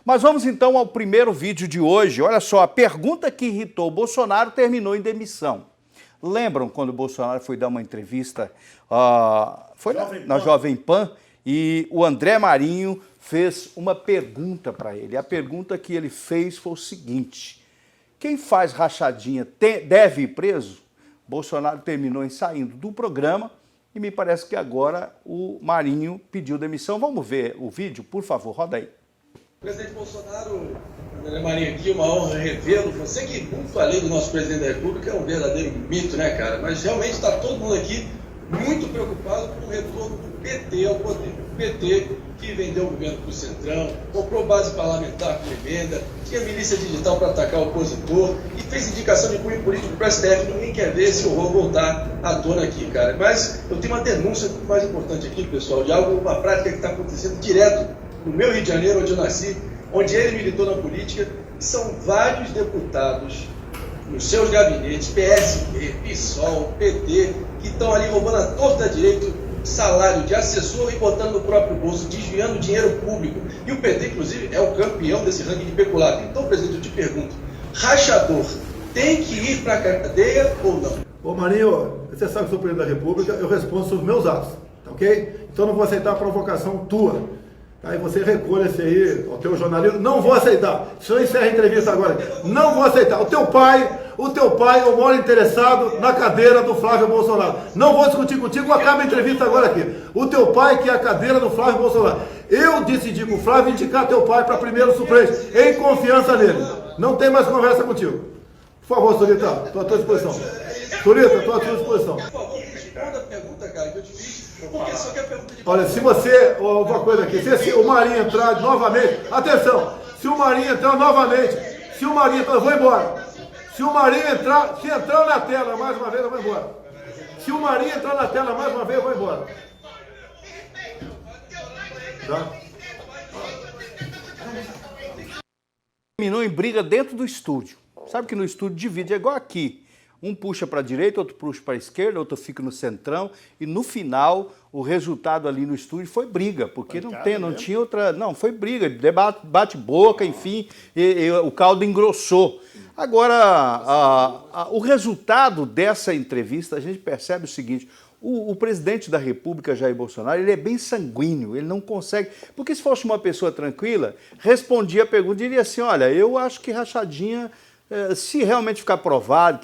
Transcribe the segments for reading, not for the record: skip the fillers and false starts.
Mas vamos então ao primeiro vídeo de hoje. Olha só, a pergunta que irritou o Bolsonaro terminou em demissão. Lembram quando o Bolsonaro foi dar uma entrevista na Jovem Pan e o André Marinho fez uma pergunta para ele. A pergunta que ele fez foi o seguinte: quem faz rachadinha deve ir preso? Bolsonaro terminou em saindo do programa e me parece que agora o Marinho pediu demissão. Vamos ver o vídeo, por favor, roda aí. Presidente Bolsonaro, André Marinho aqui, uma honra revê-lo. Você que muito além do nosso presidente da República é um verdadeiro mito, né, cara? Mas realmente está todo mundo aqui muito preocupado com o retorno do PT ao poder. O PT que vendeu o governo para o Centrão, comprou base parlamentar com emenda, tinha milícia digital para atacar o opositor e fez indicação de cunho político para o STF. Ninguém quer ver esse horror voltar à tona aqui, cara. Mas eu tenho uma denúncia muito mais importante aqui, pessoal, de algo, uma prática que está acontecendo direto no meu Rio de Janeiro, onde eu nasci, onde ele militou na política. São vários deputados nos seus gabinetes, PSB, PSOL, PT, que estão ali roubando a torta direito salário de assessor e botando no próprio bolso, desviando dinheiro público. E o PT, inclusive, é o campeão desse ranking de peculado. Então, presidente, eu te pergunto, rachador tem que ir para a cadeia ou não? Ô Marinho, você sabe que eu sou presidente da República, eu respondo sobre os meus atos, tá ok? Então não vou aceitar a provocação tua. Aí você recolha-se aí, o teu jornalismo, não vou aceitar. Se eu encerro a entrevista agora, não vou aceitar. O teu pai é o maior interessado na cadeira do Flávio Bolsonaro. Não vou discutir contigo, acaba a entrevista agora aqui. O teu pai que é a cadeira do Flávio Bolsonaro. Eu decidi com o Flávio indicar teu pai para primeiro suplente, em confiança nele. Não tem mais conversa contigo. Por favor, Surita, estou à tua disposição. Surita, estou à tua disposição. Por favor, responda a pergunta, cara, que eu te fiz. Porque só que a pergunta de... Olha, se você, uma coisa aqui, se o Marinho entrar novamente, atenção, se o Marinho entrar novamente, eu vou embora. Se o Marinho entrar, se entrar na tela mais uma vez, eu vou embora. Se o Marinho entrar na tela mais uma vez, eu vou embora. Tá? Terminou em briga dentro do estúdio. Sabe que no estúdio divide, é igual aqui. Um puxa para a direita, outro puxa para a esquerda, outro fica no centrão. E no final, o resultado ali no estúdio foi briga, porque não tinha outra... Não, foi briga, debate, bate-boca, enfim, e o caldo engrossou. Agora, o resultado dessa entrevista, a gente percebe o seguinte: o presidente da República, Jair Bolsonaro, ele é bem sanguíneo, ele não consegue... Porque se fosse uma pessoa tranquila, respondia a pergunta e diria assim: olha, eu acho que rachadinha... Se realmente ficar provado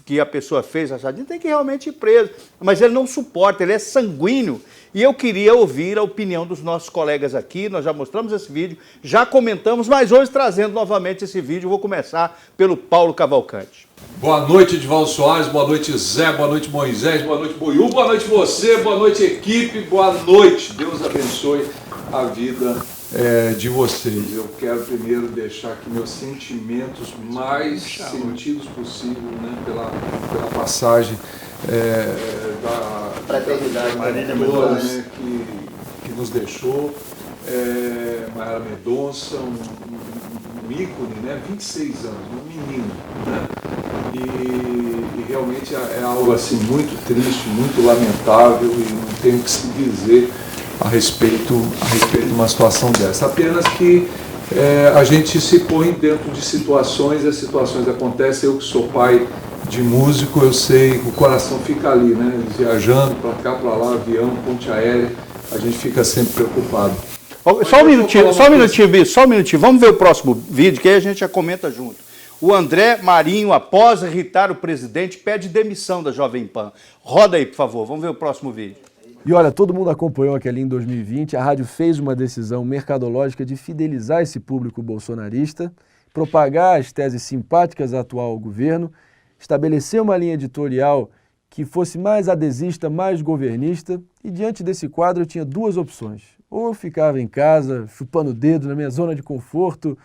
que a pessoa fez rachadinha, tem que realmente ir preso. Mas ele não suporta, ele é sanguíneo. E eu queria ouvir a opinião dos nossos colegas aqui. Nós já mostramos esse vídeo, já comentamos, mas hoje trazendo novamente esse vídeo, vou começar pelo Paulo Cavalcante. Boa noite, Edivaldo Soares, boa noite, Zé, boa noite, Moisés, boa noite, Boiú, boa noite você, boa noite, equipe, boa noite. Deus abençoe a vida de vocês. Eu quero primeiro deixar aqui meus sentimentos mais sentidos possível, né, pela passagem da fraternidade Marília Mendonça, né, que nos deixou, Mayara Mendonça, um ícone, né, 26 anos, um menino, né, e realmente é algo assim muito triste, muito lamentável, e não tem o que se dizer a respeito de uma situação dessa. Apenas que a gente se põe dentro de situações, e as situações acontecem. Eu que sou pai de músico, eu sei que o coração fica ali, né? Viajando para cá, para lá, avião, ponte aérea, a gente fica sempre preocupado. Só um minutinho, vamos ver o próximo vídeo, que aí a gente já comenta junto. O André Marinho, após irritar o presidente, pede demissão da Jovem Pan. Roda aí, por favor, vamos ver o próximo vídeo. E olha, todo mundo acompanhou que ali em 2020 a rádio fez uma decisão mercadológica de fidelizar esse público bolsonarista, propagar as teses simpáticas ao atual governo, estabelecer uma linha editorial que fosse mais adesista, mais governista, e diante desse quadro eu tinha duas opções. Ou eu ficava em casa, chupando o dedo na minha zona de conforto,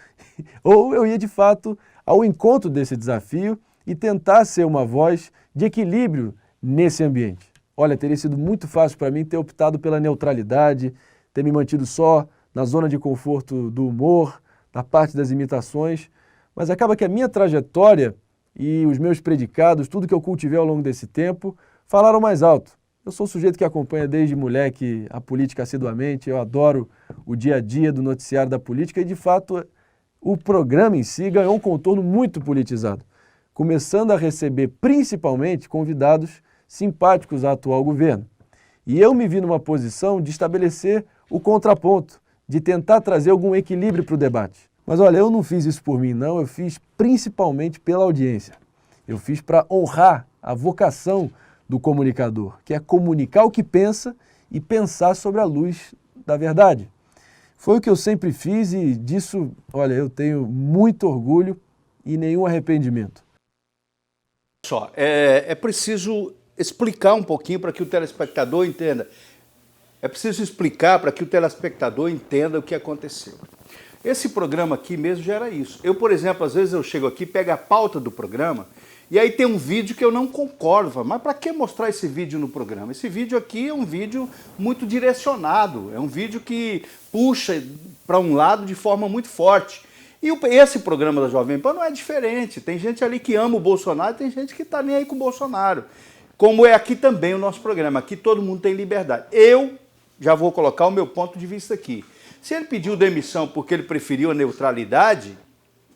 ou eu ia de fato ao encontro desse desafio e tentar ser uma voz de equilíbrio nesse ambiente. Olha, teria sido muito fácil para mim ter optado pela neutralidade, ter me mantido só na zona de conforto do humor, da parte das imitações, mas acaba que a minha trajetória e os meus predicados, tudo que eu cultivei ao longo desse tempo, falaram mais alto. Eu sou um sujeito que acompanha desde moleque a política assiduamente, eu adoro o dia a dia do noticiário da política e, de fato, o programa em si ganhou um contorno muito politizado, começando a receber principalmente convidados simpáticos ao atual governo. E eu me vi numa posição de estabelecer o contraponto, de tentar trazer algum equilíbrio para o debate. Mas olha, eu não fiz isso por mim não, eu fiz principalmente pela audiência. Eu fiz para honrar a vocação do comunicador, que é comunicar o que pensa e pensar sobre a luz da verdade. Foi o que eu sempre fiz e disso, olha, eu tenho muito orgulho e nenhum arrependimento. Só, é preciso explicar um pouquinho para que o telespectador entenda. É preciso explicar para que o telespectador entenda o que aconteceu. Esse programa aqui mesmo já era isso. Eu, por exemplo, às vezes eu chego aqui, pego a pauta do programa e aí tem um vídeo que eu não concordo. Mas para que mostrar esse vídeo no programa? Esse vídeo aqui é um vídeo muito direcionado, é um vídeo que puxa para um lado de forma muito forte. E esse programa da Jovem Pan não é diferente. Tem gente ali que ama o Bolsonaro e tem gente que está nem aí com o Bolsonaro. Como é aqui também o nosso programa. Aqui todo mundo tem liberdade. Eu já vou colocar o meu ponto de vista aqui. Se ele pediu demissão porque ele preferiu a neutralidade,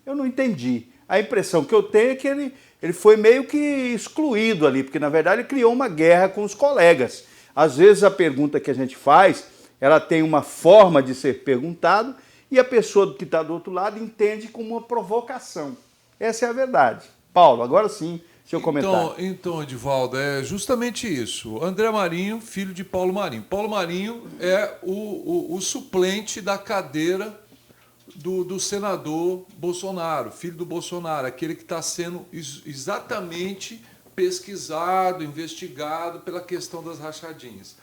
eu não entendi. A impressão que eu tenho é que ele foi meio que excluído ali, porque na verdade ele criou uma guerra com os colegas. Às vezes a pergunta que a gente faz, ela tem uma forma de ser perguntado e a pessoa que está do outro lado entende como uma provocação. Essa é a verdade. Paulo, agora sim, seu comentário. Então, Edivaldo, é justamente isso. André Marinho, filho de Paulo Marinho. Paulo Marinho é o suplente da cadeira do senador Bolsonaro, filho do Bolsonaro, aquele que está sendo exatamente pesquisado, investigado pela questão das rachadinhas.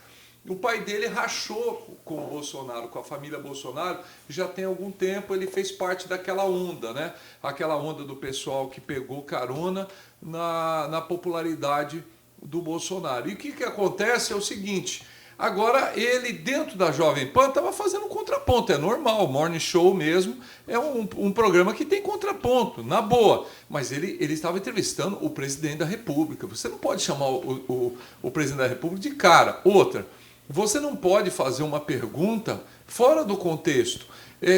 O pai dele rachou com o Bolsonaro, com a família Bolsonaro, já tem algum tempo, ele fez parte daquela onda, né? Aquela onda do pessoal que pegou carona na popularidade do Bolsonaro. E o que acontece é o seguinte, agora ele dentro da Jovem Pan estava fazendo um contraponto, é normal, o Morning Show mesmo é um programa que tem contraponto, na boa, mas ele estava entrevistando o presidente da República, você não pode chamar o presidente da República de cara. Outra, você não pode fazer uma pergunta fora do contexto.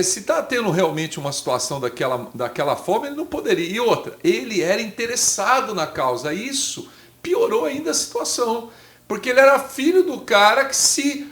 Se está tendo realmente uma situação daquela forma, ele não poderia. E outra, ele era interessado na causa. Isso piorou ainda a situação. Porque ele era filho do cara que, se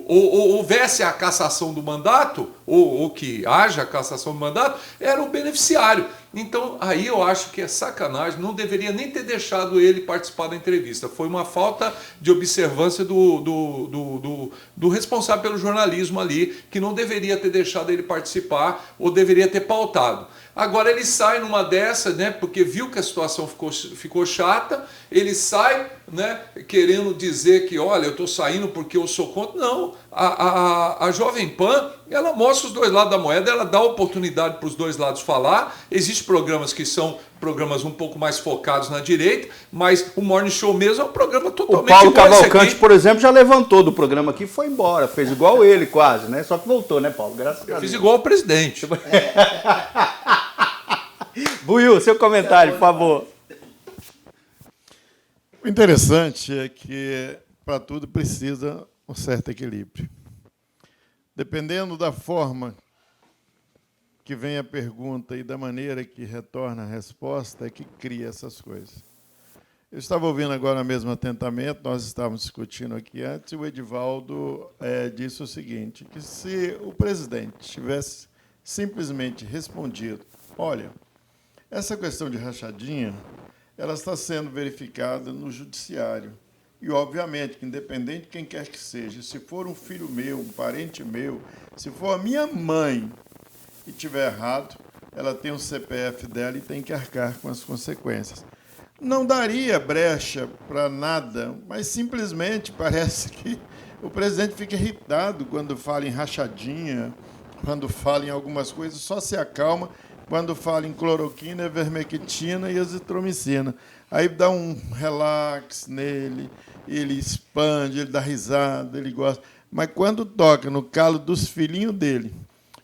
houvesse a cassação do mandato, ou que haja a cassação do mandato, era o beneficiário. Então, aí eu acho que é sacanagem, não deveria nem ter deixado ele participar da entrevista. Foi uma falta de observância do responsável pelo jornalismo ali, que não deveria ter deixado ele participar, ou deveria ter pautado. Agora ele sai numa dessa, né, porque viu que a situação ficou chata, ele sai, né, querendo dizer que, olha, eu estou saindo porque eu sou contra. Não, a Jovem Pan, ela mostra os dois lados da moeda, ela dá oportunidade para os dois lados falar. Existem programas que são programas um pouco mais focados na direita, mas o Morning Show mesmo é um programa totalmente igual. O Paulo Cavalcante, por exemplo, já levantou do programa aqui e foi embora, fez igual ele quase, né? Só que voltou, né, Paulo? Graças a Deus. Eu fiz igual o presidente. Buiu, seu comentário, por favor. O interessante é que para tudo precisa um certo equilíbrio. Dependendo da forma que vem a pergunta e da maneira que retorna a resposta, é que cria essas coisas. Eu estava ouvindo agora mesmo atentamente, nós estávamos discutindo aqui antes, e o Edivaldo disse o seguinte, que se o presidente tivesse simplesmente respondido, olha, essa questão de rachadinha, ela está sendo verificada no judiciário. E, obviamente, que independente de quem quer que seja, se for um filho meu, um parente meu, se for a minha mãe e tiver errado, ela tem o CPF dela e tem que arcar com as consequências. Não daria brecha para nada, mas simplesmente parece que o presidente fica irritado quando fala em rachadinha, quando fala em algumas coisas, só se acalma quando fala em cloroquina, ivermectina e azitromicina. Aí dá um relax nele, ele expande, ele dá risada, ele gosta. Mas quando toca no calo dos filhinhos dele,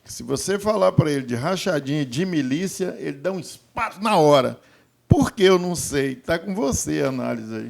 se você falar para ele de rachadinha e de milícia, ele dá um espaço na hora. Por que eu não sei? Está com você a análise aí.